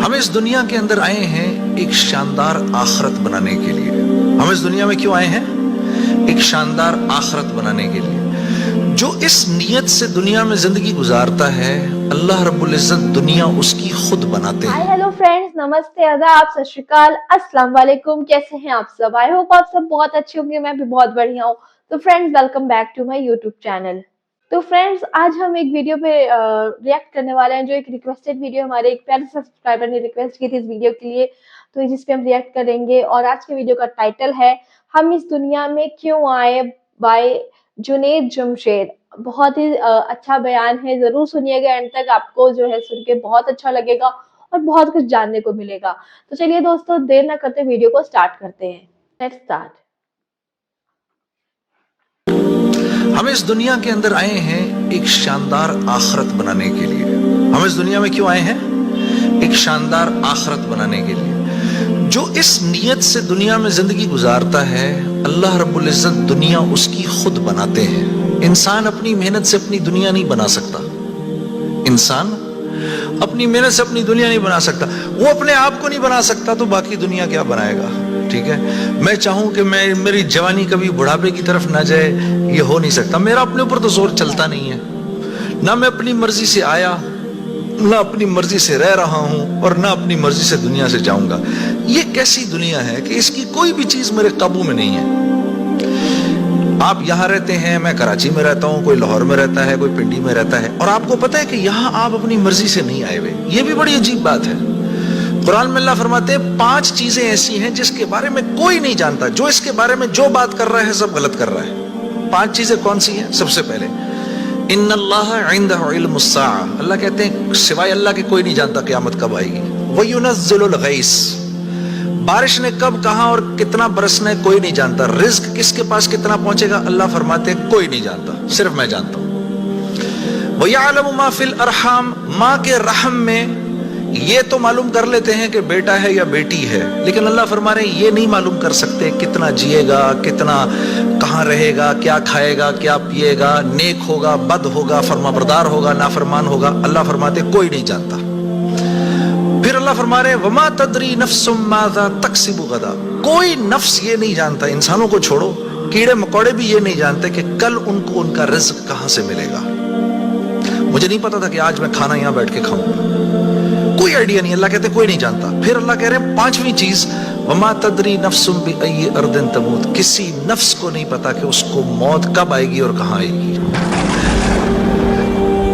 ہم اس دنیا کے اندر آئے ہیں ایک شاندار آخرت بنانے کے لیے۔ ہم اس دنیا میں کیوں آئے ہیں؟ ایک شاندار آخرت بنانے کے لیے۔ جو اس نیت سے دنیا میں زندگی گزارتا ہے، اللہ رب العزت دنیا اس کی خود بناتے ہیں۔ ہیلو فرینڈز، نمستے، آداب، ست شری اکال، السلام علیکم۔ کیسے ہیں آپ سب؟ آئی ہوپ آپ سب بہت اچھے ہوں گے، میں بھی بہت بڑھیا ہوں۔ تو friends, welcome back to my YouTube channel. تو فرینڈز، آج ہم ایک ویڈیو پہ ریئیکٹ کرنے والے ہیں، جو ایک ریکویسٹڈ ویڈیو ہمارے ایک پیارے سبسکرائبر نے ریکویسٹ کی تھی اس ویڈیو کے لیے، تو جس پہ ہم ریئیکٹ کریں گے۔ اور آج کے ویڈیو کا ٹائٹل ہے ہم اس دنیا میں کیوں آئے، بائی جنید جمشید۔ بہت ہی اچھا بیان ہے، ضرور سنیے گا اینڈ تک، آپ کو جو ہے سن کے بہت اچھا لگے گا اور بہت کچھ جاننے کو ملے گا۔ تو چلیے دوستو، دیر نہ کرتے ویڈیو کو سٹارٹ کرتے ہیں۔ Let's start. ہم اس دنیا کے اندر آئے ہیں ایک شاندار آخرت بنانے کے لیے۔ ہم اس دنیا میں کیوں آئے ہیں؟ ایک شاندار آخرت بنانے کے لیے۔ جو اس نیت سے دنیا میں زندگی گزارتا ہے، اللہ رب العزت دنیا اس کی خود بناتے ہیں۔ انسان اپنی محنت سے اپنی دنیا نہیں بنا سکتا۔ انسان اپنی محنت سے اپنی دنیا نہیں بنا سکتا۔ وہ اپنے آپ کو نہیں بنا سکتا تو باقی دنیا کیا بنائے گا؟ ٹھیک ہے، میں چاہوں کہ میری جوانی کبھی بڑھاپے کی طرف نہ جائے، یہ ہو نہیں سکتا۔ میرا اپنے اوپر تو زور چلتا نہیں ہے، نہ میں اپنی مرضی سے آیا، نہ اپنی مرضی سے رہ رہا ہوں، اور نہ اپنی مرضی سے دنیا سے جاؤں گا۔ یہ کیسی دنیا ہے کہ اس کی کوئی بھی چیز میرے قابو میں نہیں ہے۔ آپ یہاں رہتے ہیں، میں کراچی میں رہتا ہوں، کوئی لاہور میں رہتا ہے، کوئی پنڈی میں رہتا ہے، اور آپ کو پتہ ہے کہ یہاں آپ اپنی مرضی سے نہیں آئے ہوئے۔ یہ بھی بڑی عجیب بات ہے۔ قرآن میں اللہ فرماتے ہیں 5 چیزیں ایسی ہیں جس کے بارے میں کوئی نہیں جانتا، جو اس کے بارے میں جو بات کر رہا ہے سب غلط کر رہا ہے۔ 5 چیزیں کون سی ہیں؟ سب سے پہلے ان اللہ عنده علم الساعہ، اللہ کہتے ہیں سوائے اللہ کے کوئی نہیں جانتا قیامت کب آئے گی۔ وَيُنَزِّلُ الْغَيْثَ، بارش نے کب، کہاں اور کتنا برسنا ہے کوئی نہیں جانتا۔ رزق کس کے پاس کتنا پہنچے گا، اللہ فرماتے ہیں کوئی نہیں جانتا، صرف میں جانتا ہوں۔ وَيَعْلَمُ مَا فِي الْأَرْحَامِ، ماں کے رحم میں یہ تو معلوم کر لیتے ہیں کہ بیٹا ہے یا بیٹی ہے، لیکن اللہ فرما رہے ہیں یہ نہیں معلوم کر سکتے کتنا جیے گا، کتنا کہاں رہے گا، کیا کھائے گا، کیا پیے گا، نیک ہوگا، بد ہوگا، فرما بردار ہوگا، نافرمان ہوگا۔ اللہ فرماتے ہیں کوئی نہیں جانتا۔ پھر اللہ فرما رہے ہیں وما تدری نفس ماذا تکسب غدا، کوئی نفس یہ نہیں جانتا، انسانوں کو چھوڑو، کیڑے مکوڑے بھی یہ نہیں جانتے کہ کل ان کو ان کا رزق کہاں سے ملے گا۔ مجھے نہیں پتا تھا کہ آج میں کھانا یہاں بیٹھ کے کھاؤں، کوئی آئیڈیا نہیں۔ اللہ کہتے کوئی نہیں جانتا۔ پھر اللہ کہہ رہے ہیں 5ویں چیز وما تدری نفس بأی ارض تموت، کسی نفس کو نہیں پتا کہ اس کو موت کب آئے گی اور کہاں آئے گی۔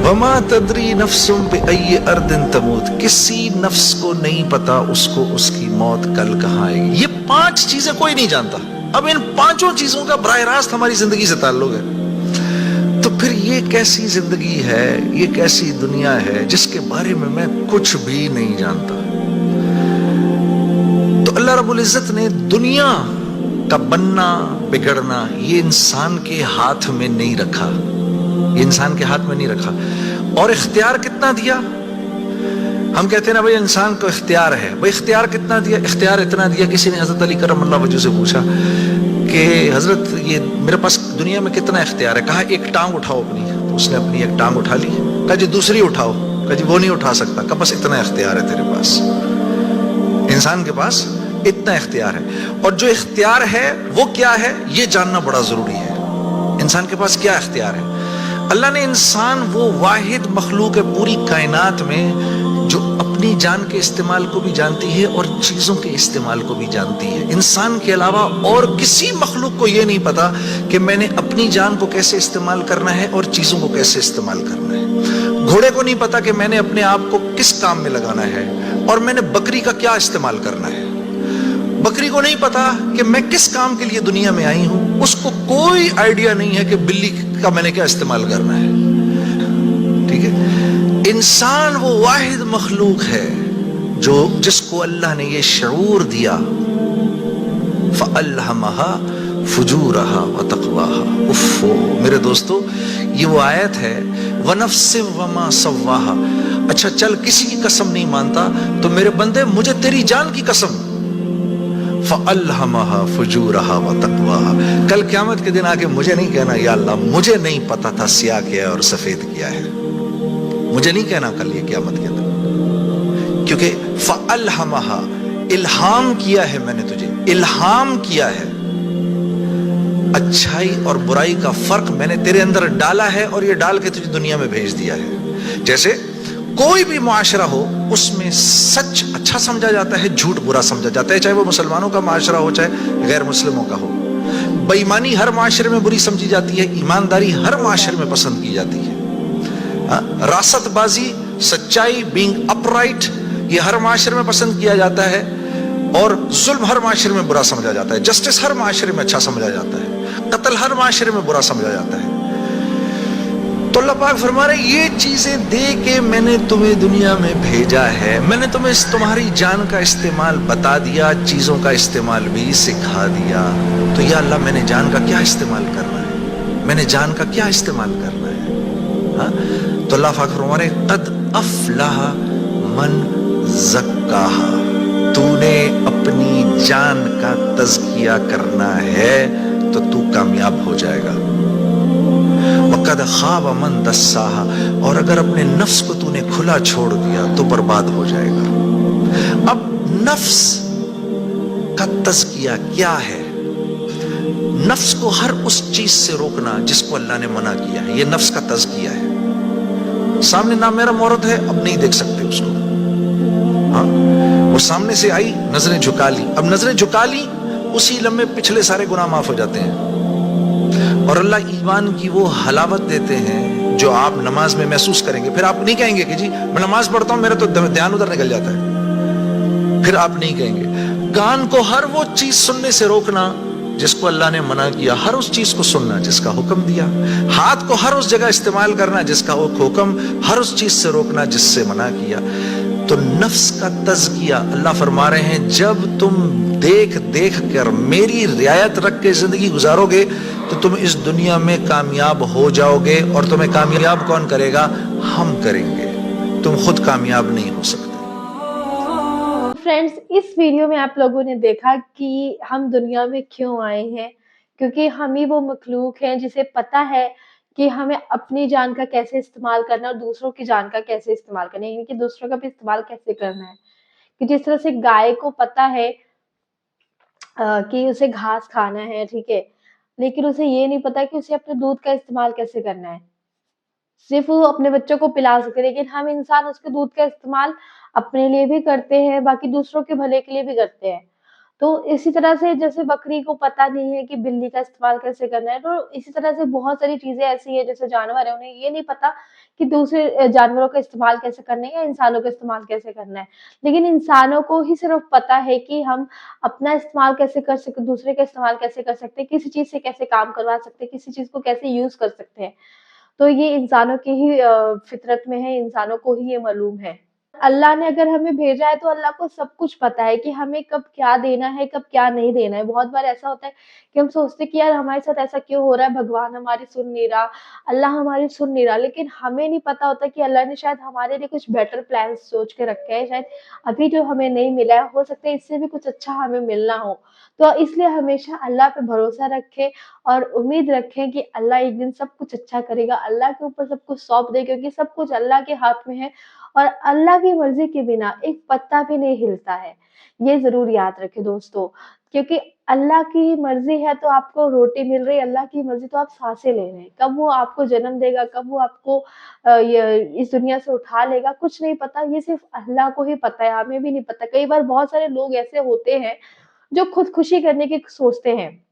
وما تدری نفس بأی ارض تموت، کسی نفس کو نہیں پتا اس کو اس کی موت کل کہاں آئے گی۔ یہ 5 چیزیں کوئی نہیں جانتا۔ اب ان 5 چیزوں کا براہ راست ہماری زندگی سے تعلق ہے۔ تو پھر یہ کیسی زندگی ہے، یہ کیسی دنیا ہے جس کے بارے میں میں کچھ بھی نہیں جانتا۔ تو اللہ رب العزت نے دنیا کا بننا بگڑنا یہ انسان کے ہاتھ میں نہیں رکھا، یہ انسان کے ہاتھ میں نہیں رکھا۔ اور اختیار کتنا دیا؟ ہم کہتے ہیں نا بھائی انسان کو اختیار ہے، بھائی اختیار کتنا دیا؟ اختیار اتنا دیا، کسی نے حضرت علی کرم اللہ وجہ سے پوچھا کہ حضرت یہ میرے پاس دنیا میں کتنا اختیار ہے؟ کہا ایک ٹانگ اٹھاؤ اپنی، تو اس نے اپنی ایک ٹانگ اٹھا لی۔ کہا جی دوسری اٹھاؤ، کہا جی وہ نہیں اٹھا سکتا۔ کہا بس اتنا اختیار ہے تیرے پاس، انسان کے پاس اتنا اختیار ہے۔ اور جو اختیار ہے وہ کیا ہے یہ جاننا بڑا ضروری ہے۔ انسان کے پاس کیا اختیار ہے؟ اللہ نے انسان وہ واحد مخلوق ہے پوری کائنات میں جو اپنی جان کے استعمال کو بھی جانتی ہے اور چیزوں کے استعمال کو بھی جانتی ہے۔ انسان کے علاوہ اور کسی مخلوق کو یہ نہیں پتا کہ میں نے اپنی جان کو کیسے استعمال کرنا ہے اور چیزوں کو کیسے استعمال کرنا ہے۔ گھوڑے کو نہیں پتا کہ میں نے اپنے آپ کو کس کام میں لگانا ہے اور میں نے بکری کا کیا استعمال کرنا ہے۔ بکری کو نہیں پتا کہ میں کس کام کے لیے دنیا میں آئی ہوں، اس کو کوئی آئیڈیا نہیں ہے کہ بلی کا میں نے کیا استعمال کرنا ہے۔ ٹھیک ہے، انسان وہ واحد مخلوق ہے جس کو اللہ نے یہ شعور دیا فَأَلْهَمَهَا فُجُورَهَا وَتَقْوَاهَا۔ اف میرے دوستو، یہ وہ آیت ہے وَنَفْسٍ وَمَا سَوَّاهَا۔ اچھا چل کسی کی قسم نہیں مانتا تو میرے بندے مجھے تیری جان کی قسم، فَأَلْهَمَهَا فُجُورَهَا وَتَقْوَاهَا۔ کل قیامت کے دن آگے مجھے نہیں کہنا یا اللہ مجھے نہیں پتا تھا سیاہ کیا ہے اور سفید کیا ہے، مجھے نہیں کہنا کل یہ قیامت کے دن، क्योंकि फ़अल्हमहा, इल्हाम किया है मैंने तुझे, इल्हाम किया है, अच्छाई और बुराई का फर्क मैंने तेरे अंदर डाला है और ये डाल के तुझे दुनिया में भेज दिया है। जैसे कोई भी मुआशरा हो उसमें सच अच्छा समझा जाता है, झूठ बुरा समझा जाता है, चाहे वो मुसलमानों का मुआशरा हो चाहे गैर मुस्लिमों का हो। बेईमानी हर मुआशरे में बुरी समझी जाती है, ईमानदारी हर मुआशरे में पसंद की जाती है। रासतबाजी, सच्चाई, बीइंग अपराइट, ये हर मुआशरे में पसंद किया जाता है, और जुल्म हर मुआशरे में बुरा समझा जाता है। जस्टिस हर मुआशरे में अच्छा समझा जाता है, कत्ल हर मुआशरे में बुरा समझा जाता है। तो अल्लाह पाक फरमा रहे ये चीजें दे के मैंने तुम्हें दुनिया में भेजा है, मैंने तुम्हें तुम्हारी जान का इस्तेमाल बता दिया, चीजों का इस्तेमाल भी सिखा दिया। तो या अल्लाह मैंने जान का क्या इस्तेमाल करना है, मैंने जान का क्या इस्तेमाल करना है? हाँ? तो अल्लाह पाक फरमा रहे कद अफलाह मन ज़क्काहा, तूने अपनी जान का तज़किया करना है तो तू कामयाब हो जाएगा। वक़द ख़ाब मन दस्साहा, और अगर अपने नफ्स को तूने खुला छोड़ दिया तो बर्बाद हो जाएगा। अब नफ्स का तज़किया क्या है? नफ्स को हर उस चीज से रोकना जिसको अल्लाह ने मना किया है, ये नफ्स का तज़किया है। सामने नामहरम औरत है, अब नहीं देख सकते उसको, हाँ, वो सामने से आई, नजरें झुका ली, अब नजरें झुका ली, उसी लम्हे पिछले सारे गुनाह माफ हो जाते हैं। और अल्लाह ईमान की वो हलावत देते हैं जो आप नमाज में महसूस करेंगे। फिर आप नहीं कहेंगे कि जी मैं नमाज पढ़ता हूं मेरा तो ध्यान उधर निकल जाता है, फिर आप नहीं कहेंगे। कान को हर वो चीज सुनने से रोकना जिसको अल्लाह ने मना किया, हर उस चीज को सुनना जिसका हुक्म दिया। हाथ को हर उस जगह इस्तेमाल करना जिसका हुक्म, हर उस चीज से रोकना जिससे मना किया। तो नफ्स का तज़किया अल्लाह फरमा रहे हैं जब तुम देख देख कर मेरी रियायत रख के जिंदगी गुजारोगे तो तुम इस दुनिया में कामयाब हो जाओगे। और तुम्हें कामयाब कौन करेगा? हम करेंगे, तुम खुद कामयाब नहीं हो सकते। फ्रेंड्स, इस वीडियो में आप लोगों ने देखा कि हम दुनिया में क्यों आए हैं, क्योंकि हम ही वो मखलूक हैं जिसे पता है कि हमें अपनी जान का कैसे इस्तेमाल करना है और दूसरों की जान का कैसे इस्तेमाल करना है, यानी कि दूसरों का भी इस्तेमाल कैसे करना है। कि जिस तरह से गाय को पता है कि उसे घास खाना है, ठीक है, लेकिन उसे ये नहीं पता कि उसे अपने दूध का इस्तेमाल कैसे करना है। सिर्फ वो अपने बच्चों को पिला सकते हैं, लेकिन हम इंसान उसके दूध का इस्तेमाल अपने लिए भी करते हैं, बाकी दूसरों के भले के लिए भी करते हैं। तो इसी तरह से जैसे बकरी को पता नहीं है कि बिल्ली का इस्तेमाल कैसे करना है, तो इसी तरह से बहुत सारी चीज़ें ऐसी हैं जैसे जानवर हैं, उन्हें ये नहीं पता कि दूसरे जानवरों का इस्तेमाल कैसे करना है या इंसानों का इस्तेमाल कैसे करना है। लेकिन इंसानों को ही सिर्फ़ पता है कि हम अपना इस्तेमाल कैसे कर सकते, दूसरे का इस्तेमाल कैसे कर सकते हैं, किसी चीज़ से कैसे काम करवा सकते हैं, किसी चीज़ को कैसे यूज़ कर सकते हैं। तो ये इंसानों की ही फितरत में है, इंसानों को ही ये मालूम है। अल्लाह ने अगर हमें भेजा है तो अल्लाह को सब कुछ पता है कि हमें कब क्या देना है, कब क्या नहीं देना है। बहुत बार ऐसा होता है कि हम सोचते हैं कि यार हमारे साथ ऐसा क्यों हो रहा है, भगवान हमारी सुन नहीं रहा, अल्लाह हमारी सुन नहीं रहा। लेकिन हमें नहीं पता होता कि अल्लाह ने शायद हमारे लिए कुछ बेटर प्लान्स सोच के रखे हैं, शायद अभी जो हमें नहीं मिला है, हो सकता है इससे भी कुछ अच्छा हमें मिलना हो। तो इसलिए हमेशा अल्लाह पे भरोसा रखें और उम्मीद रखें कि अल्लाह एक दिन सब कुछ अच्छा करेगा। अल्लाह के ऊपर सब कुछ सौंप दें, क्योंकि सब कुछ अल्लाह के हाथ में है और अल्लाह की मर्ज़ी के बिना एक पत्ता भी नहीं हिलता है। ये ज़रूर याद रखें दोस्तों, क्योंकि अल्लाह की मर्ज़ी है तो आपको रोटी मिल रही है, अल्लाह की मर्ज़ी तो आप साँसें ले रहे हैं। कब वो आपको जन्म देगा, कब वो आपको य इस दुनिया से उठा लेगा, कुछ नहीं पता, ये सिर्फ़ अल्लाह को ही पता है, हमें भी नहीं पता। कई बार बहुत सारे लोग ऐसे होते हैं, जो खुदकुशी करने की सोचते हैं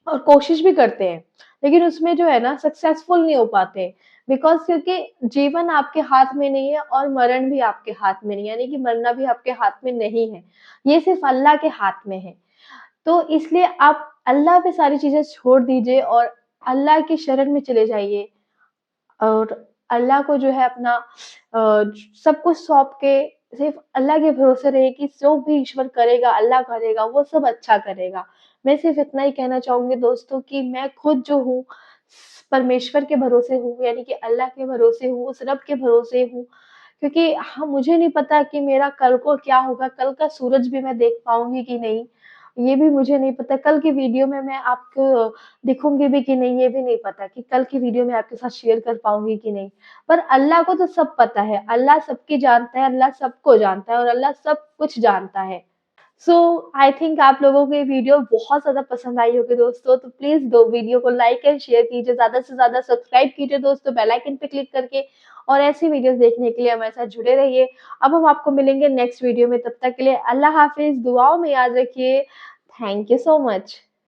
और कोशिश भी करते हैं, लेकिन उसमें जो है ना सक्सेसफुल नहीं हो पाते। बिकॉज़ क्योंकि जीवन आपके हाथ में नहीं है और मरण भी आपके हाथ में नहीं है, यानी कि मरना भी आपके हाथ में नहीं है। ये सिर्फ़ अल्लाह के हाथ में है। तो इसलिए आप अल्लाह पे सारी चीज़ें छोड़ दीजिए और अल्लाह की शरण में चले जाइए और अल्लाह को जो है अपना सब कुछ सौंप के सिर्फ़ अल्लाह के भरोसे रहिए कि जो भी ईश्वर करेगा, अल्लाह करेगा, वो सब अच्छा करेगा। मैं सिर्फ़ इतना ही कहना चाहूँगी दोस्तों कि मैं खुद जो हूँ, परमेश्वर के भरोसे हूँ, यानी कि अल्लाह के भरोसे हूँ, उस रब के भरोसे हूँ। क्योंकि मुझे नहीं पता कि मेरा कल को क्या होगा, कल का सूरज भी मैं देख पाऊँगी कि नहीं। ये भी मुझे नहीं पता। कल की वीडियो में मैं आपको दिखूँगी भी कि नहीं, ये भी नहीं पता कि कल की वीडियो में आपके साथ शेयर कर पाऊँगी कि नहीं। पर अल्लाह को तो सब पता है, अल्लाह सबकी जानता है, अल्लाह सबको जानता है और अल्लाह सब कुछ जानता है। सो आई थिंक आप लोगों को ये वीडियो बहुत ज़्यादा पसंद आई होगी दोस्तों, तो प्लीज़ दो वीडियो को लाइक एंड शेयर कीजिए, ज़्यादा से ज़्यादा सब्सक्राइब कीजिए दोस्तों बेल आइकन पे क्लिक करके और ऐसी वीडियोज़ देखने के लिए हमारे साथ जुड़े रहिए। अब हम आपको मिलेंगे नेक्स्ट वीडियो में, तब तक के लिए अल्लाह हाफ़िज़, दुआओं में याद रखिए। Thank you so much.